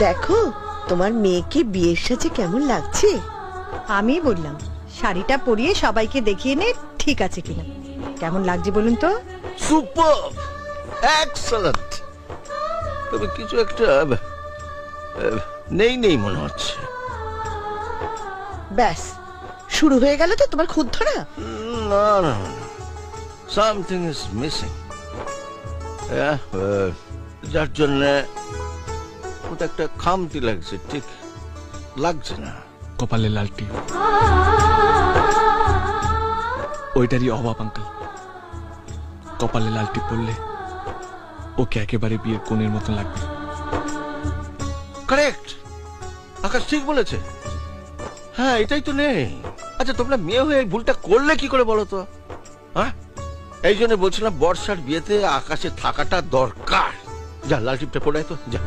দেখো তোমার মেয়েকে বিয়ের সাজে কেমন লাগছে। আমি বললাম শাড়িটা পরিয়ে সবাইকে দেখিয়ে নে ঠিক আছে কিনা। কেমন লাগছে বলুন তো? Super, excellent. তবে কিছু একটা নেই নেই মনে হচ্ছে। ব্যাস শুরু হয়ে গেল তো তোমার খুদ ধরা। না না, সামথিং ইজ মিসিং। যার জন্য ওটা একটা খামতি লাগছে, ঠিক লাগছে না। কপালে লালটি, ওইটারই অভাব আঙ্কেল। কপালে লালটি পড়লে ওকে একেবারে বিয়ের কোণের মতন লাগবে। কারেক্ট, আকাশ ঠিক বলেছে। হ্যাঁ, এটাই তো নেই। আচ্ছা, তোমরা মেয়ে হয়ে এই ভুলটা করলে কি করে বলো তো? হ্যাঁ, এই জন্য বলছিলাম বর্ষার বিয়েতে আকাশে থাকাটা দরকার। যা লাল টিপটা পড়ে তো, যা।